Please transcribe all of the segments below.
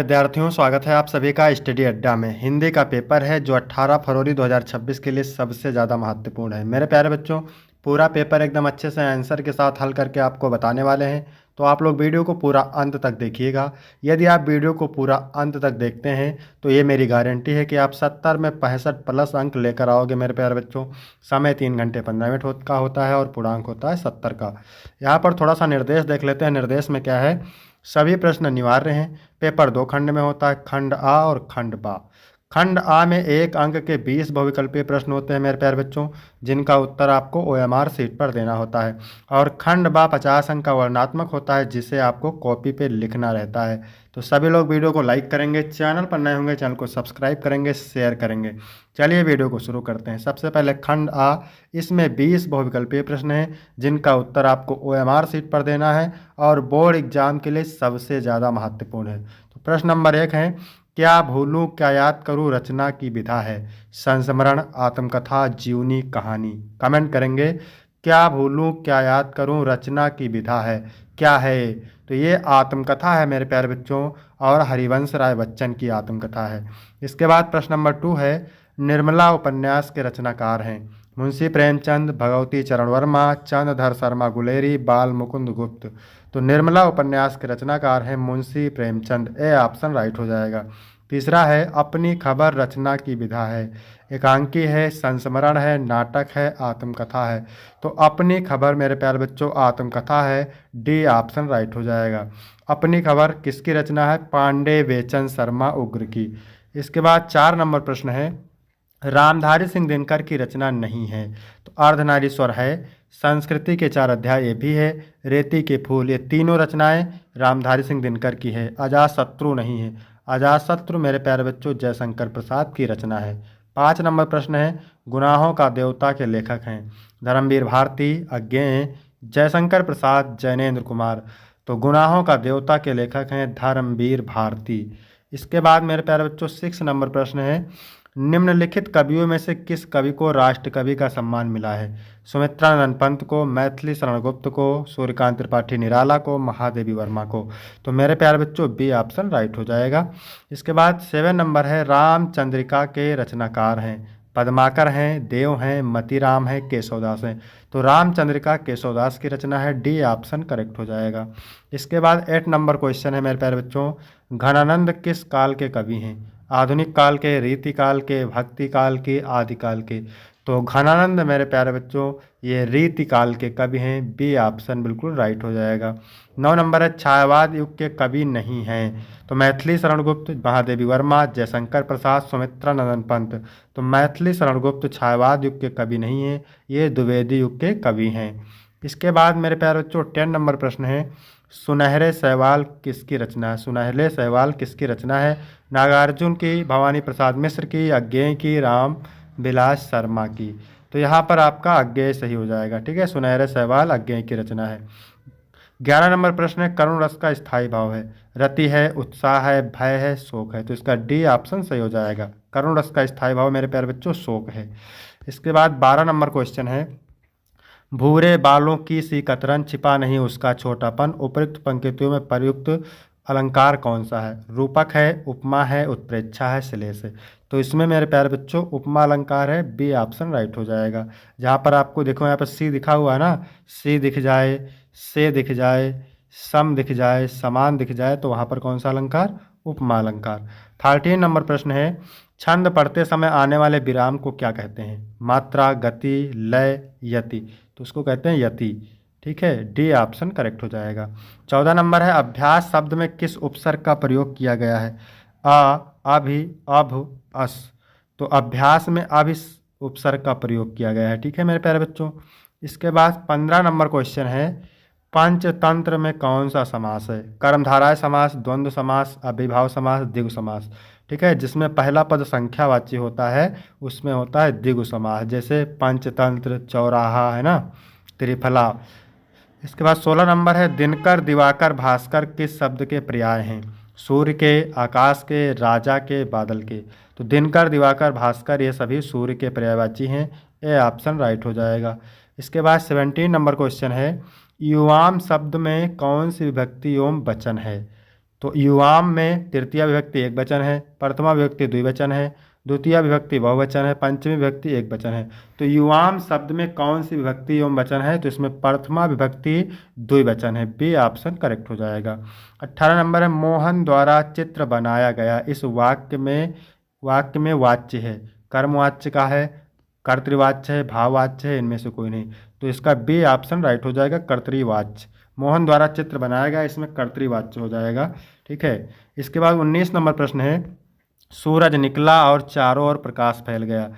विद्यार्थियों, स्वागत है आप सभी का स्टडी अड्डा में। हिंदी का पेपर है जो 18 फरवरी 2026 के लिए सबसे ज़्यादा महत्वपूर्ण है। मेरे प्यारे बच्चों, पूरा पेपर एकदम अच्छे से आंसर के साथ हल करके आपको बताने वाले हैं, तो आप लोग वीडियो को पूरा अंत तक देखिएगा। यदि आप वीडियो को पूरा अंत तक देखते हैं तो ये मेरी गारंटी है कि आप 70 में 65 प्लस अंक लेकर आओगे। मेरे प्यारे बच्चों, समय 3 घंटे 15 मिनट का होता है और पूर्णांक होता है 70 का। यहाँ पर थोड़ा सा निर्देश देख लेते हैं। निर्देश में क्या है? सभी प्रश्न अनिवार्य हैं। पेपर 2 खंड में होता है, खंड आ और खंड बा। खंड आ में 1 अंक के 20 बहुविकल्पीय प्रश्न होते हैं मेरे प्यारे बच्चों, जिनका उत्तर आपको OMR सीट पर देना होता है। और खंड बा 50 अंक का वर्णनात्मक होता है, जिसे आपको कॉपी पे लिखना रहता है। तो सभी लोग वीडियो को लाइक करेंगे, चैनल पर नए होंगे चैनल को सब्सक्राइब करेंगे, शेयर करेंगे। चलिए वीडियो को शुरू करते हैं। सबसे पहले खंड आ, इसमें 20 बहुविकल्पीय प्रश्न हैं, जिनका उत्तर आपको OMR सीट पर देना है और बोर्ड एग्जाम के लिए सबसे ज़्यादा महत्वपूर्ण है। तो प्रश्न नंबर 1 है, क्या भूलूं क्या याद करूं रचना की विधा है? संस्मरण, आत्मकथा, जीवनी, कहानी। कमेंट करेंगे। क्या भूलूं क्या याद करूं रचना की विधा है, क्या है ये? तो ये आत्मकथा है मेरे प्यारे बच्चों, और हरिवंश राय बच्चन की आत्मकथा है। इसके बाद प्रश्न नंबर 2 है, निर्मला उपन्यास के रचनाकार हैं? मुंशी प्रेमचंद, भगवती चरण वर्मा, चंद्रधर शर्मा गुलेरी, बाल मुकुंद गुप्त। तो निर्मला उपन्यास के रचनाकार हैं Munshi Premchand. A option right हो जाएगा। तीसरा है, अपनी खबर रचना की विधा है? एकांकी है, संस्मरण है, नाटक है, आत्मकथा है। तो अपनी खबर मेरे प्यारे बच्चों आत्मकथा है। डी ऑप्शन राइट हो जाएगा। अपनी खबर किसकी रचना है? पांडे बेचन शर्मा उग्र की। इसके बाद 4 नंबर प्रश्न है, रामधारी सिंह दिनकर की रचना नहीं है? तो अर्धनारीश्वर है, संस्कृति के 4 अध्याय ये भी है, रेती के फूल, ये तीनों रचनाएं रामधारी सिंह दिनकर की है। अजातशत्रु नहीं है। अजातशत्रु मेरे प्यारे बच्चों जयशंकर प्रसाद की रचना है। 5 नंबर प्रश्न है, गुनाहों का देवता के लेखक हैं? धर्मवीर भारती, अज्ञेय, जयशंकर प्रसाद, जैनेन्द्र कुमार। तो गुनाहों का देवता के लेखक हैं धर्मवीर भारती। इसके बाद मेरे प्यारे बच्चों 6 नंबर प्रश्न है, निम्नलिखित कवियों में से किस कवि को राष्ट्र कवि का सम्मान मिला है? सुमित्रानंद पंत को, मैथिली शरण गुप्त को, सूर्यकांत त्रिपाठी निराला को, महादेवी वर्मा को। तो मेरे प्यारे बच्चों बी ऑप्शन राइट हो जाएगा। इसके बाद 7 नंबर है, रामचंद्रिका के रचनाकार हैं? पद्माकर हैं, देव हैं, मतीराम हैं, केशवदास हैं। तो रामचंद्रिका केशवदास की रचना है। डी ऑप्शन करेक्ट हो जाएगा। इसके बाद 8 नंबर क्वेश्चन है मेरे प्यारे बच्चों, घनानंद किस काल के कवि हैं? आधुनिक काल के, रीति काल के, भक्ति काल के, आदि काल के। तो घनानंद मेरे प्यारे बच्चों ये रीति काल के कवि हैं। बी ऑप्शन बिल्कुल राइट हो जाएगा। 9 नंबर है, छायावाद युग के कवि नहीं हैं? तो मैथिली शरण गुप्त, महादेवी वर्मा, जयशंकर प्रसाद, सुमित्रानंदन पंत। तो मैथिली शरण गुप्त छायावाद युग के कवि नहीं हैं, ये द्विवेदी युग के कवि हैं। इसके बाद मेरे प्यारे बच्चों 10 नंबर प्रश्न है, सुनहरे शैवाल किसकी रचना है? सुनहरे शैवाल किसकी रचना है? नागार्जुन की, भवानी प्रसाद मिश्र की, अज्ञेय की, राम विलास शर्मा की। तो यहाँ पर आपका अज्ञेय सही हो जाएगा। ठीक है, सुनहरे शैवाल अज्ञेय की रचना है। 11 नंबर प्रश्न है, करुण रस का स्थायी भाव है? रति है, उत्साह है, भय है, शोक है। तो इसका डी ऑप्शन सही हो जाएगा। करुण रस का स्थायी भाव मेरे प्यारे बच्चों शोक है। इसके बाद 12 नंबर क्वेश्चन है, भूरे बालों की सी कतरन, छिपा नहीं उसका छोटापन, उपयुक्त पंक्तियों में प्रयुक्त अलंकार कौन सा है? रूपक है, उपमा है, उत्प्रेक्षा है, श्लेष है। तो इसमें मेरे प्यारे बच्चों उपमा अलंकार है। बी ऑप्शन राइट हो जाएगा। जहाँ पर आपको देखो यहाँ पर सी दिखा हुआ है ना, सी दिख जाए, से दिख जाए, सम दिख जाए, समान दिख जाए, तो वहाँ पर कौन सा अलंकार? उपमा अलंकार। 13 नंबर प्रश्न है, छंद पढ़ते समय आने वाले विराम को क्या कहते हैं? मात्रा, गति, लय, यति। तो उसको कहते हैं यति। ठीक है, डी ऑप्शन करेक्ट हो जाएगा। 14 नंबर है, अभ्यास शब्द में किस उपसर्ग का प्रयोग किया गया है? अ, अभि, अभ, अस। तो अभ्यास में अभि उपसर्ग का प्रयोग किया गया है। ठीक है मेरे प्यारे बच्चों। इसके बाद 15 नंबर क्वेश्चन है, पंचतंत्र में कौन सा समास है? कर्मधारय समास, द्वंद्व समास, अभिभाव समास, द्विगु समास। ठीक है, जिसमें पहला पद संख्यावाची होता है उसमें होता है द्विगु समास, जैसे पंचतंत्र, चौराहा है ना, त्रिफला। इसके बाद 16 नंबर है, दिनकर, दिवाकर, भास्कर किस शब्द के पर्याय हैं? सूर्य के, आकाश के, राजा के, बादल के। तो दिनकर, दिवाकर, भास्कर ये सभी सूर्य के पर्यायवाची हैं। ए ऑप्शन राइट हो जाएगा। इसके बाद 17 नंबर क्वेश्चन है, युवाम शब्द में कौन सी विभक्ति एवं वचन है? तो युवाम में तृतीया विभक्ति एक वचन है, प्रथमा विभक्ति द्विवचन है, द्वितीय विभक्ति बहुवचन है, पंचमी विभक्ति एक वचन है। तो युवाम शब्द में कौन सी विभक्ति एवं वचन है? तो इसमें प्रथमा विभक्ति द्विवचन है, बी ऑप्शन करेक्ट हो जाएगा। 18 नंबर है, मोहन द्वारा चित्र बनाया गया। इस वाक्य में वाच्य है, कर्मवाच्य का है, कर्तृवाच्य है, भाववाच्य है, इनमें से कोई नहीं। तो इसका बी ऑप्शन राइट हो जाएगा, कर्तृवाच्य। मोहन द्वारा चित्र बनाया गया, इसमें कर्तृवाच्य हो जाएगा। ठीक है। इसके बाद 19 नंबर प्रश्न है, सूरज निकला और चारों ओर प्रकाश फैल गया।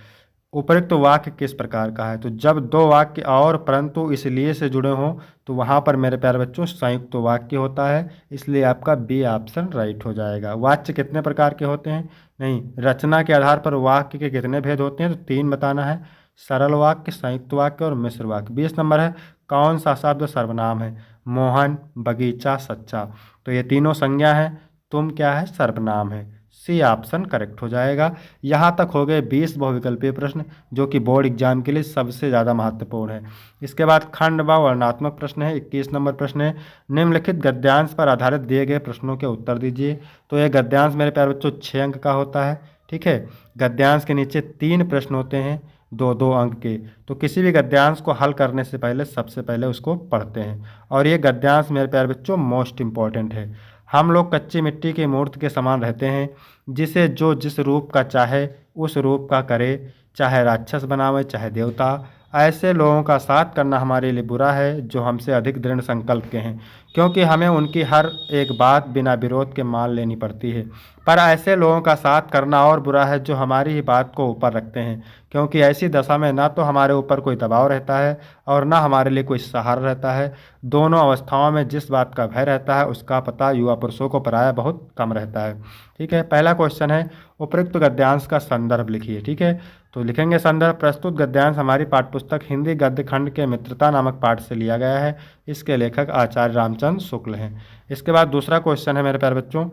उपयुक्त वाक्य किस प्रकार का है? तो जब दो वाक्य और परंतु इसलिए से जुड़े हों तो वहाँ पर मेरे प्यारे बच्चों संयुक्त वाक्य होता है, इसलिए आपका बी ऑप्शन राइट हो जाएगा। वाक्य कितने प्रकार के होते हैं? नहीं, रचना के आधार पर वाक्य के कितने भेद होते हैं? तो 3 बताना है, सरल वाक्य, संयुक्त वाक्य और मिश्र वाक्य। 20 नंबर है, कौन सा शब्द सर्वनाम है? मोहन, बगीचा, सच्चा। तो ये तीनों संज्ञा है, तुम क्या है? सर्वनाम है, सी ऑप्शन करेक्ट हो जाएगा। यहाँ तक हो गए 20 बहुविकल्पीय प्रश्न, जो कि बोर्ड एग्जाम के लिए सबसे ज़्यादा महत्वपूर्ण है। इसके बाद खंड व वर्णनात्मक प्रश्न है। 21 नंबर प्रश्न है, निम्नलिखित गद्यांश पर आधारित दिए गए प्रश्नों के उत्तर दीजिए। तो यह गद्यांश मेरे प्यारे बच्चों 6 अंक का होता है। ठीक है। गद्यांश के नीचे 3 प्रश्न होते हैं 2-2 अंक के। तो किसी भी गद्यांश को हल करने से पहले सबसे पहले उसको पढ़ते हैं, और ये गद्यांश मेरे प्यारे बच्चों मोस्ट इम्पॉर्टेंट है। हम लोग कच्ची मिट्टी की मूर्ति के समान रहते हैं, जिसे जो जिस रूप का चाहे उस रूप का करे, चाहे राक्षस बनावे चाहे देवता। ऐसे लोगों का साथ करना हमारे लिए बुरा है जो हमसे अधिक दृढ़ संकल्प के हैं, क्योंकि हमें उनकी हर एक बात बिना विरोध के मान लेनी पड़ती है। पर ऐसे लोगों का साथ करना और बुरा है जो हमारी ही बात को ऊपर रखते हैं, क्योंकि ऐसी दशा में ना तो हमारे ऊपर कोई दबाव रहता है और ना हमारे लिए कोई सहारा रहता है। दोनों अवस्थाओं में जिस बात का भय रहता है उसका पता युवा पुरुषों को प्रायः बहुत कम रहता है। ठीक है। पहला क्वेश्चन है, उपयुक्त गद्यांश का संदर्भ लिखिए। ठीक है। तो लिखेंगे संदर्भ, प्रस्तुत गद्यांश हमारी पाठ्यपुस्तक हिंदी गद्य खंड के मित्रता नामक पाठ से लिया गया है। इसके लेखक आचार्य रामचंद्र शुक्ल हैं। इसके बाद दूसरा क्वेश्चन है मेरे प्यारे बच्चों,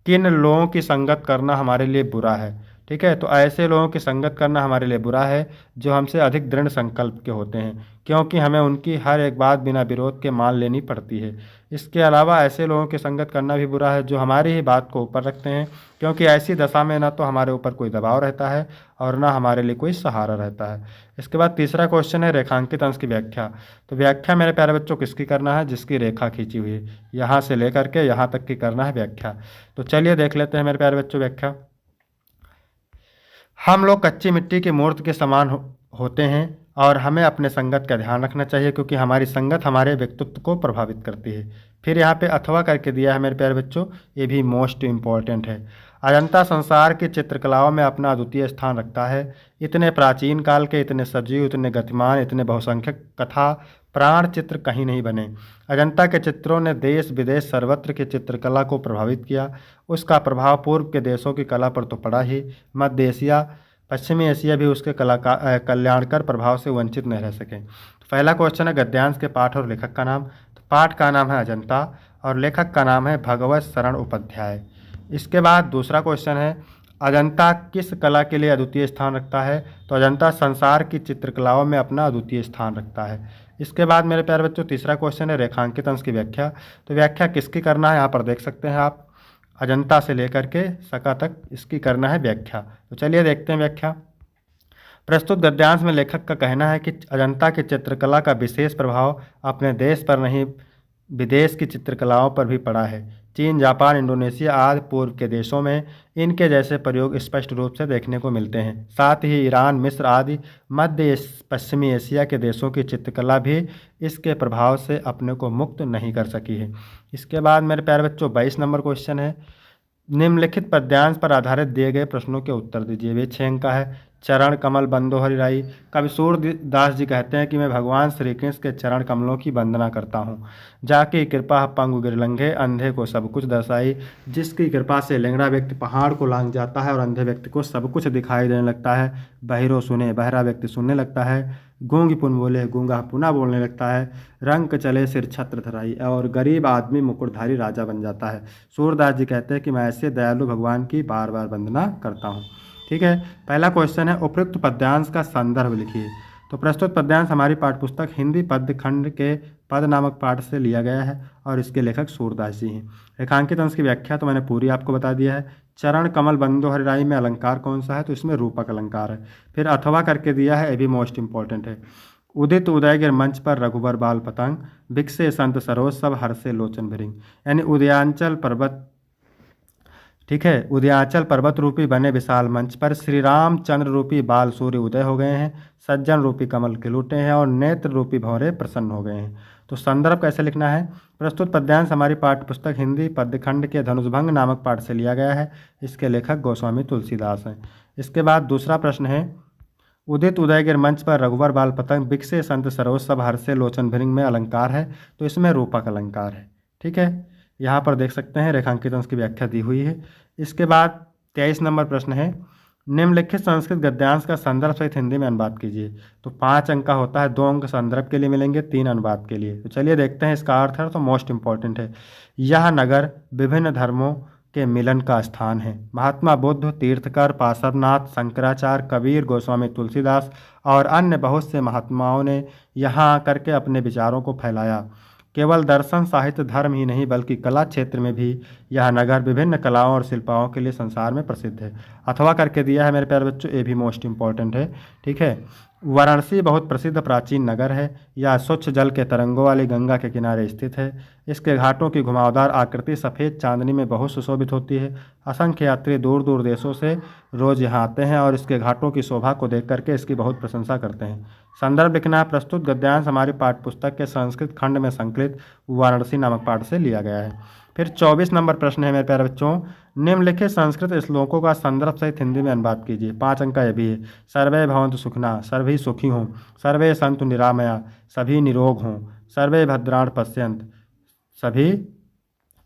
किन लोगों की संगत करना हमारे लिए बुरा है? ठीक है। तो ऐसे लोगों की संगत करना हमारे लिए बुरा है जो हमसे अधिक दृढ़ संकल्प के होते हैं, क्योंकि हमें उनकी हर एक बात बिना विरोध के मान लेनी पड़ती है। इसके अलावा ऐसे लोगों की संगत करना भी बुरा है जो हमारी ही बात को ऊपर रखते हैं, क्योंकि ऐसी दशा में ना तो हमारे ऊपर कोई दबाव रहता है और ना हमारे लिए कोई सहारा रहता है। इसके बाद तीसरा क्वेश्चन है, रेखांकित अंश की व्याख्या। तो व्याख्या मेरे प्यारे बच्चों किसकी करना है? जिसकी रेखा खींची हुई है, यहाँ से लेकर के यहाँ तक की करना है व्याख्या। तो चलिए देख लेते हैं मेरे प्यारे बच्चों व्याख्या। हम लोग कच्ची मिट्टी की मूर्ति के समान होते हैं और हमें अपने संगत का ध्यान रखना चाहिए, क्योंकि हमारी संगत हमारे व्यक्तित्व को प्रभावित करती है। फिर यहाँ पे अथवा करके दिया है मेरे प्यारे बच्चों, ये भी मोस्ट इम्पॉर्टेंट है। अजंता संसार की चित्रकलाओं में अपना अद्वितीय स्थान रखता है। इतने प्राचीन काल के, इतने सजीव, इतने गतिमान, इतने बहुसंख्यक कथा प्राण चित्र कहीं नहीं बने। अजंता के चित्रों ने देश विदेश सर्वत्र की चित्रकला को प्रभावित किया। उसका प्रभाव पूर्व के देशों की कला पर तो पड़ा ही, मध्य एशिया, पश्चिमी एशिया भी उसके कल्याणकर प्रभाव से वंचित नहीं रह सके। तो पहला क्वेश्चन है, गद्यांश के पाठ और लेखक का नाम। तो पाठ का नाम है अजंता और लेखक का नाम है भगवत शरण उपाध्याय। इसके बाद दूसरा क्वेश्चन है, अजंता किस कला के लिए अद्वितीय स्थान रखता है? तो अजंता संसार की चित्रकलाओं में अपना अद्वितीय स्थान रखता है। इसके बाद मेरे प्यारे बच्चों तीसरा क्वेश्चन है, रेखांकित अंश की व्याख्या। तो व्याख्या किसकी करना है? यहाँ पर देख सकते हैं आप, अजंता से लेकर के सका तक इसकी करना है व्याख्या। तो चलिए देखते हैं व्याख्या। प्रस्तुत गद्यांश में लेखक का कहना है कि अजंता की चित्रकला का विशेष प्रभाव अपने देश पर नहीं, विदेश की चित्रकलाओं पर भी पड़ा है। चीन, जापान, इंडोनेशिया आदि पूर्व के देशों में इनके जैसे प्रयोग स्पष्ट रूप से देखने को मिलते हैं। साथ ही ईरान, मिस्र आदि मध्य पश्चिमी एशिया के देशों की चित्रकला भी इसके प्रभाव से अपने को मुक्त नहीं कर सकी है। इसके बाद मेरे प्यारे बच्चों 22 नंबर क्वेश्चन है, निम्नलिखित पद्यांश पर आधारित दिए गए प्रश्नों के उत्तर दीजिए। वे 6 अंक का है। चरण कमल बंदो हरिराई। कवि सूरदास जी कहते हैं कि मैं भगवान श्री कृष्ण के चरण कमलों की वंदना करता हूँ। जाकी कृपा पंगु गिरलंघे, अंधे को सब कुछ दर्शाई। जिसकी कृपा से लंगड़ा व्यक्ति पहाड़ को लांघ जाता है और अंधे व्यक्ति को सब कुछ दिखाई देने लगता है। बहिरो सुने, बहरा व्यक्ति सुनने लगता है। गूंगी पुन बोले, गूंगा पुनः बोलने लगता है। रंग चले सिर छत्र धराई, और गरीब आदमी मुकुटधारी राजा बन जाता है। सूरदास जी कहते हैं कि मैं ऐसे दयालु भगवान की बार बार वंदना करता हूँ। ठीक है। पहला क्वेश्चन है, उपयुक्त पद्यांश का संदर्भ लिखिए। तो प्रस्तुत पद्यांश हमारी पाठ्यपुस्तक हिंदी पद्य खंड के पद नामक पाठ से लिया गया है और इसके लेखक सूरदास जी हैं। रेखांकित अंश की व्याख्या तो मैंने पूरी आपको बता दिया है। चरण कमल बंदो हरिराई में अलंकार कौन सा है, तो इसमें रूपक अलंकार है। फिर अथवा करके दिया है, ये भी मोस्ट इंपॉर्टेंट है। उदित उदयगिर मंच पर रघुबर बाल पतंग, बिकसे संत सरोज सब हर्षे लोचन भृंग। यानी उदयांचल पर्वत, ठीक है, उदयाचल पर्वत रूपी बने विशाल मंच पर श्री राम चंद्र रूपी बाल सूर्य उदय हो गए हैं, सज्जन रूपी कमल खिलूटे हैं और नेत्र रूपी भंवरे प्रसन्न हो गए हैं। तो संदर्भ कैसे लिखना है। प्रस्तुत पद्यांश हमारी पाठ्य पुस्तक हिंदी पद्यखंड के धनुषभंग नामक पाठ से लिया गया है। इसके लेखक गोस्वामी तुलसीदास हैं। इसके बाद दूसरा प्रश्न है, उदित उदयगिर मंच पर रघुवर बाल पतंग, बिकसे संत सरोज सब हर्षे लोचन भृंग में अलंकार है, तो इसमें रूपक अलंकार है। ठीक है, यहाँ पर देख सकते हैं रेखांकित अंश की व्याख्या दी हुई है। इसके बाद 23 नंबर प्रश्न है, निम्नलिखित संस्कृत गद्यांश का संदर्भ सहित हिंदी में अनुवाद कीजिए। तो 5 अंक का होता है, 2 अंक संदर्भ के लिए मिलेंगे, 3 अनुवाद के लिए। तो चलिए देखते हैं इसका अर्थ है, तो मोस्ट इंपॉर्टेंट है। यह नगर विभिन्न धर्मों के मिलन का स्थान है। महात्मा बुद्ध, तीर्थकर, पार्श्वनाथ, शंकराचार्य, कबीर, गोस्वामी तुलसीदास और अन्य बहुत से महात्माओं ने यहाँ आकर के अपने विचारों को फैलाया। केवल दर्शन साहित्य धर्म ही नहीं बल्कि कला क्षेत्र में भी यह नगर विभिन्न कलाओं और शिल्पाओं के लिए संसार में प्रसिद्ध है। अथवा करके दिया है मेरे प्यारे बच्चों, ये भी मोस्ट इंपॉर्टेंट है। ठीक है, वाराणसी बहुत प्रसिद्ध प्राचीन नगर है। यह स्वच्छ जल के तरंगों वाली गंगा के किनारे स्थित है। इसके घाटों की घुमावदार आकृति सफ़ेद चांदनी में बहुत सुशोभित होती है। असंख्य यात्री दूर दूर देशों से रोज यहाँ आते हैं और इसके घाटों की शोभा को देख करके इसकी बहुत प्रशंसा करते हैं। संदर्भ लिखना है, प्रस्तुत गद्यांश हमारी पाठ्यपुस्तक के संस्कृत खंड में संकलित वाराणसी नामक पाठ से लिया गया है। फिर 24 नंबर प्रश्न है मेरे प्यारे बच्चों, निम्नलिखित संस्कृत श्लोकों का संदर्भ सहित हिंदी में अनुवाद कीजिए। 5 अंक का ये भी है। सर्वे भवन्तु सुखिनः, सभी सुखी हों। सर्वे सन्तु निरामया, सभी निरोग हों। सर्वे भद्राणि पश्यन्तु, सभी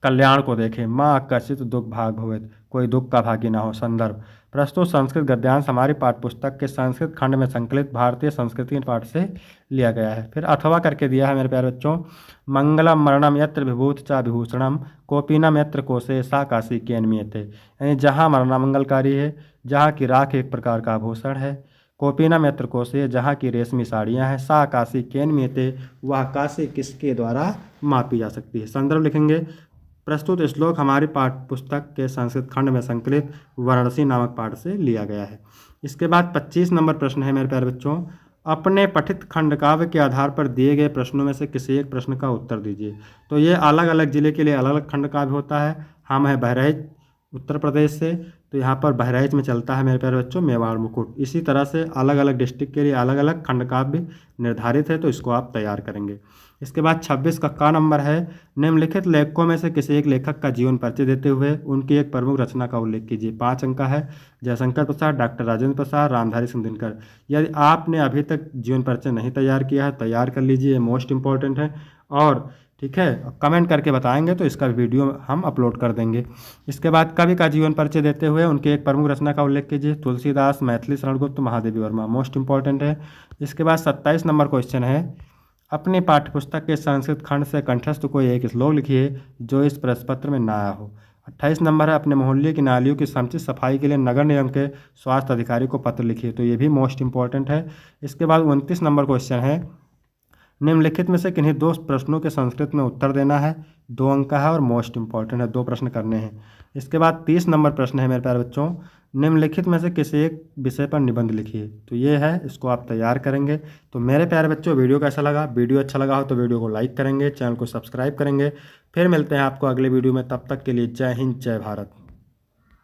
कल्याण को देखें। माँ कश्चित् दुख भाग भवेत्, कोई दुख का भागी ना हो। संदर्भ, प्रस्तुत संस्कृत गद्यांश हमारी पाठ्यपुस्तक के संस्कृत खंड में संकलित भारतीय संस्कृति पाठ से लिया गया है। फिर अथवा करके दिया है मेरे प्यारे बच्चों, मंगलम मरणम यत्र विभूत च विभूषणम, कोपिनम यत्र कोशे सा काशी केन्मीयते। यानी जहाँ मरना मंगलकारी है, जहाँ की राख एक प्रकार का आभूषण है। कोपिनम यत्र कोशे, जहाँ की रेशमी साड़ियाँ हैं। सा काशी केन्मीयते, वह काशी किसके द्वारा मापी जा सकती है। संदर्भ लिखेंगे, प्रस्तुत श्लोक हमारी पाठ्यपुस्तक के संस्कृत खंड में संकलित वाराणसी नामक पाठ से लिया गया है। इसके बाद 25 नंबर प्रश्न है मेरे प्यारे बच्चों, अपने पठित खंडकाव्य के आधार पर दिए गए प्रश्नों में से किसी एक प्रश्न का उत्तर दीजिए। तो ये अलग अलग जिले के लिए अलग अलग खंडकाव्य होता है। हम है बहराइच उत्तर प्रदेश से, तो यहाँ पर बहराइच में चलता है मेरे प्यारे बच्चों मेवाड़ मुकुट। इसी तरह से अलग अलग डिस्ट्रिक्ट के लिए अलग अलग खंडकाव्य निर्धारित है, तो इसको आप तैयार करेंगे। इसके बाद 26 का नंबर है, निम्नलिखित लेखकों में से किसी एक लेखक का जीवन परिचय देते हुए उनकी एक प्रमुख रचना का उल्लेख कीजिए। 5 अंक का है। जयशंकर प्रसाद, डॉक्टर राजेंद्र प्रसाद, रामधारी सिंह दिनकर। यदि आपने अभी तक जीवन परिचय नहीं तैयार किया है, तैयार कर लीजिए, मोस्ट इंपॉर्टेंट है। और ठीक है, कमेंट करके बताएंगे तो इसका वीडियो हम अपलोड कर देंगे। इसके बाद कवि का जीवन परिचय देते हुए उनके एक प्रमुख रचना का उल्लेख कीजिए। तुलसीदास, मैथिली शरणगुप्त, महादेवी वर्मा। मोस्ट इंपॉर्टेंट है। इसके बाद 27 नंबर क्वेश्चन है, अपनी पाठ्यपुस्तक के संस्कृत खंड से कंठस्थ कोई एक श्लोक लिखिए जो इस प्रश्न पत्र में ना आया हो। 28 नंबर है, अपने मोहल्ले की नालियों की समुचित सफाई के लिए नगर निगम के स्वास्थ्य अधिकारी को पत्र लिखिए। तो ये भी मोस्ट इंपॉर्टेंट है। इसके बाद 29 नंबर क्वेश्चन है, निम्नलिखित में से किन्हीं 2 प्रश्नों के संस्कृत में उत्तर देना है। 2 अंक का है और मोस्ट इंपॉर्टेंट है, 2 प्रश्न करने हैं। इसके बाद 30 नंबर प्रश्न है मेरे प्यारे बच्चों, निम्नलिखित में से किसी एक विषय पर निबंध लिखिए। तो ये है, इसको आप तैयार करेंगे। तो मेरे प्यारे बच्चों, वीडियो कैसा लगा? वीडियो अच्छा लगा हो तो वीडियो को लाइक करेंगे, चैनल को सब्सक्राइब करेंगे। फिर मिलते हैं आपको अगले वीडियो में, तब तक के लिए जय हिंद, जय भारत।